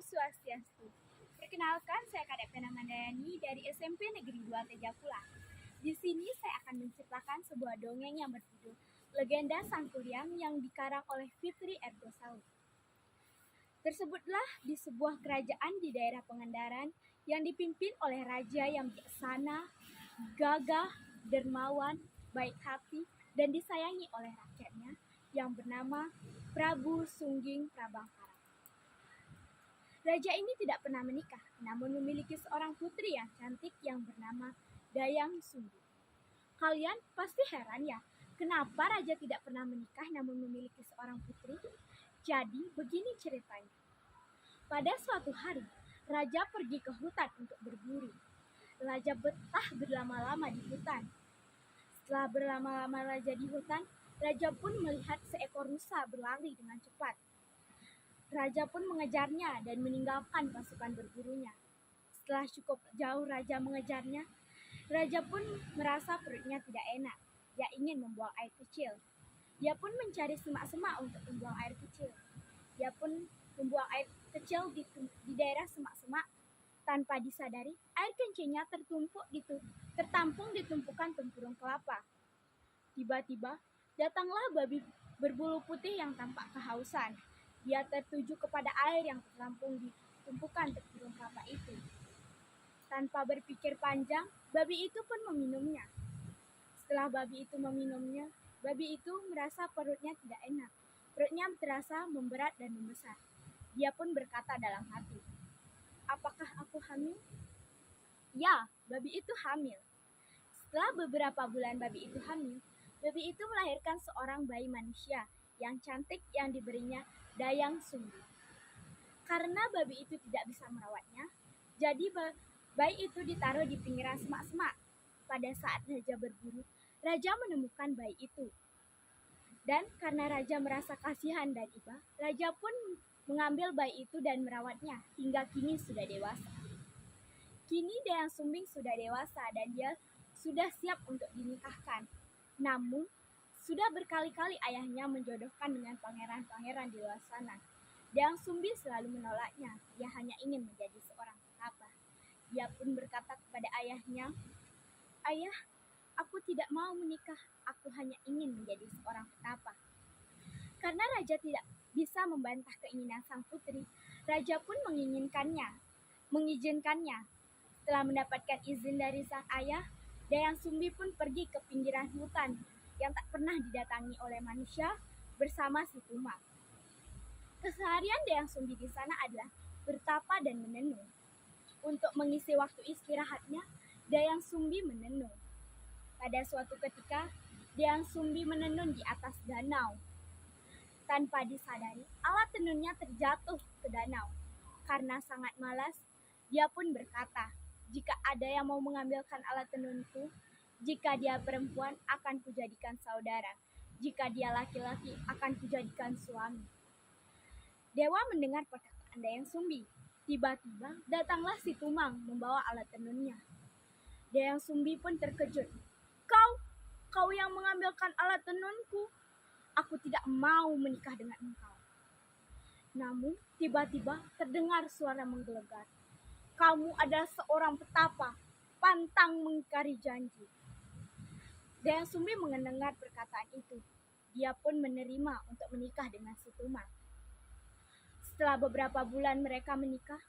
Swastiastu. Perkenalkan, saya Kadep Pena Mandayani dari SMP Negeri 2 Tejapula. Di sini saya akan menceritakan sebuah dongeng yang berjudul Legenda Sang Kuryang yang dikarang oleh Fitri Ergo Saud. Tersebutlah di sebuah kerajaan di daerah Pangandaran yang dipimpin oleh raja yang bijaksana, gagah, dermawan, baik hati, dan disayangi oleh rakyatnya yang bernama Prabu Sungging Prabangkara. Raja ini tidak pernah menikah, namun memiliki seorang putri yang cantik yang bernama Dayang Sumbi. Kalian pasti heran ya, kenapa raja tidak pernah menikah namun memiliki seorang putri? Jadi begini ceritanya. Pada suatu hari, raja pergi ke hutan untuk berburu. Raja betah berlama-lama di hutan. Setelah berlama-lama raja di hutan, raja pun melihat seekor rusa berlari dengan cepat. Raja pun mengejarnya dan meninggalkan pasukan berburunya. Setelah cukup jauh raja mengejarnya, raja pun merasa perutnya tidak enak. Dia ingin membuang air kecil. Dia pun mencari semak-semak untuk membuang air kecil. Dia pun membuang air kecil di daerah semak-semak. Tanpa disadari, air kencingnya tertampung di tumpukan tempurung kelapa. Tiba-tiba, datanglah babi berbulu putih yang tampak kehausan. Dia tertuju kepada air yang tertampung di tumpukan tempurung kelapa itu. Tanpa berpikir panjang, babi itu pun meminumnya. Setelah babi itu meminumnya, babi itu merasa perutnya tidak enak. Perutnya terasa memberat dan membesar. Dia pun berkata dalam hati, "Apakah aku hamil?" Ya, babi itu hamil. Setelah beberapa bulan babi itu hamil, babi itu melahirkan seorang bayi manusia yang cantik yang diberinya Dayang Sumbi. Karena babi itu tidak bisa merawatnya, jadi bayi itu ditaruh di pinggiran semak-semak. Pada saat raja berburu, raja menemukan bayi itu. Dan karena raja merasa kasihan dan iba, raja pun mengambil bayi itu dan merawatnya hingga kini sudah dewasa. Kini Dayang Sumbing sudah dewasa dan dia sudah siap untuk dinikahkan. Namun, sudah berkali-kali ayahnya menjodohkan dengan pangeran-pangeran di luar sana. Dayang Sumbi selalu menolaknya. Dia hanya ingin menjadi seorang petapa. Dia pun berkata kepada ayahnya, "Ayah, aku tidak mau menikah. Aku hanya ingin menjadi seorang petapa." Karena raja tidak bisa membantah keinginan sang putri, raja pun mengizinkannya. Setelah mendapatkan izin dari sang ayah, Dayang Sumbi pun pergi ke pinggiran hutan yang tak pernah didatangi oleh manusia bersama si Tumang. Keseharian Dayang Sumbi di sana adalah bertapa dan menenung. Untuk mengisi waktu istirahatnya, Dayang Sumbi menenung. Pada suatu ketika, Dayang Sumbi menenun di atas danau. Tanpa disadari, alat tenunnya terjatuh ke danau. Karena sangat malas, dia pun berkata, "Jika ada yang mau mengambilkan alat tenunku, jika dia perempuan akan kujadikan saudara, jika dia laki-laki akan kujadikan suami." Dewa mendengar perkataan Dayang Sumbi. Tiba-tiba datanglah si Tumang membawa alat tenunnya. Dayang Sumbi pun terkejut. Kau yang mengambilkan alat tenunku. Aku tidak mau menikah dengan engkau." Namun tiba-tiba terdengar suara menggelegar. "Kamu adalah seorang petapa, pantang mengingkari janji." Dayang Sumbi mendengar perkataan itu. Dia pun menerima untuk menikah dengan si Tumang. Setelah beberapa bulan mereka menikah,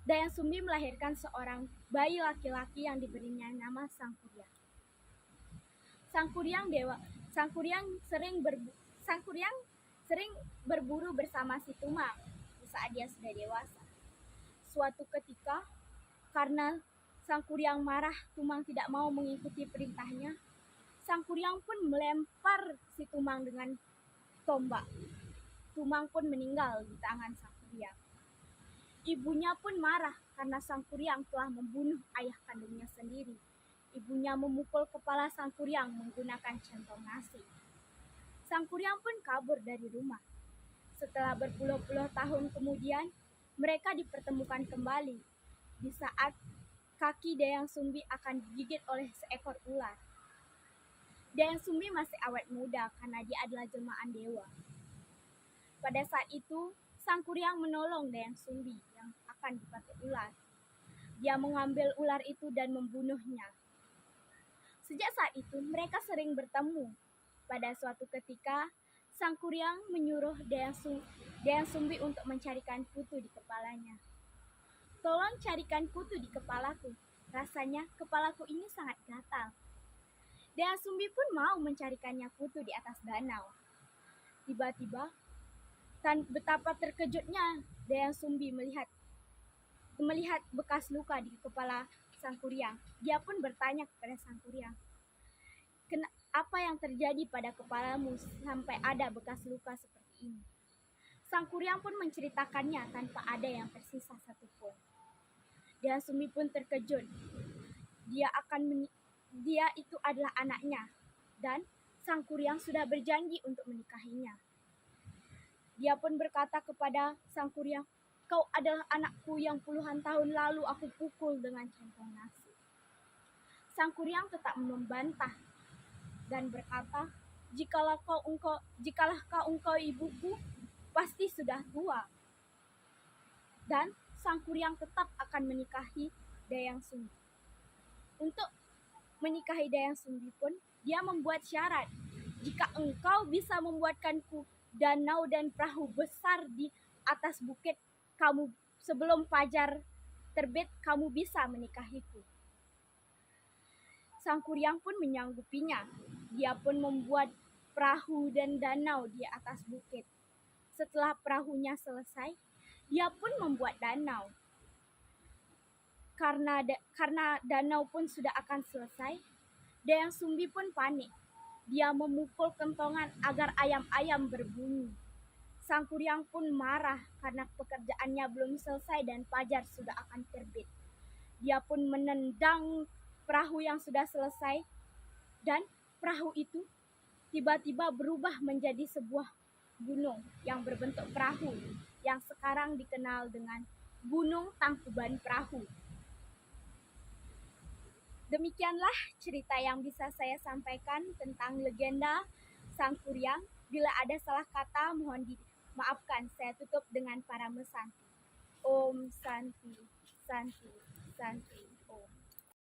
Dayang Sumbi melahirkan seorang bayi laki-laki yang diberinya nama Sang Kuryang. Sang Kuryang sering berburu bersama si Tumang saat dia sudah dewasa. Suatu ketika, karena Sang Kuryang marah Tumang tidak mau mengikuti perintahnya, Sang Kuryang pun melempar si Tumang dengan tombak. Tumang pun meninggal di tangan Sang Kuryang. Ibunya pun marah karena Sang Kuryang telah membunuh ayah kandungnya sendiri. Ibunya memukul kepala Sang Kuryang menggunakan centong nasi. Sang Kuryang pun kabur dari rumah. Setelah berpuluh-puluh tahun kemudian, mereka dipertemukan kembali di saat kaki Dayang Sumbi akan digigit oleh seekor ular. Dayang Sumbi masih awet muda karena dia adalah jelmaan dewa. Pada saat itu, Sang Kuryang menolong Dayang Sumbi yang akan dipatuk ular. Dia mengambil ular itu dan membunuhnya. Sejak saat itu mereka sering bertemu. Pada suatu ketika, Sang Kuryang menyuruh Dayang Sumbi untuk mencarikan kutu di kepalanya. Tolong carikan kutu di kepalaku. Rasanya kepalaku ini sangat gatal. Dayang Sumbi pun mau mencarikannya kutu di atas danau. Tiba-tiba, betapa terkejutnya Dayang Sumbi melihat bekas luka di kepala Sang Kuryang. Dia pun bertanya kepada Sang Kuryang, apa yang terjadi pada kepalamu sampai ada bekas luka seperti ini? Sang Kuryang pun menceritakannya tanpa ada yang tersisa satupun. Dayang Sumbi pun terkejut. Dia itu adalah anaknya dan Sang Kuryang sudah berjanji untuk menikahinya. Dia pun berkata kepada Sang Kuryang, "Kau adalah anakku yang puluhan tahun lalu aku pukul dengan centong nasi." Sang Kuryang tetap membantah dan berkata, jikalah kau ibuku, pasti sudah tua." Dan Sang Kuryang tetap akan menikahi Dayang Sumbi. Untuk menikahi Dayang Sumbi pun, dia membuat syarat. "Jika engkau bisa membuatkanku danau dan perahu besar di atas bukit, kamu sebelum fajar terbit, kamu bisa menikahiku." Sang Kuryang pun menyanggupinya. Dia pun membuat perahu dan danau di atas bukit. Setelah perahunya selesai, dia pun membuat danau. Karena danau pun sudah akan selesai, Dayang Sumbi pun panik. Dia memukul kentongan agar ayam-ayam berbunyi. Sang Kuryang pun marah karena pekerjaannya belum selesai dan fajar sudah akan terbit. Dia pun menendang perahu yang sudah selesai dan perahu itu tiba-tiba berubah menjadi sebuah gunung yang berbentuk perahu yang sekarang dikenal dengan Gunung Tangkuban Perahu. Demikianlah cerita yang bisa saya sampaikan tentang legenda Sang Kuryang. Bila ada salah kata mohon dimaafkan. Saya tutup dengan para mesanti. Om Santi, Santi, Santi.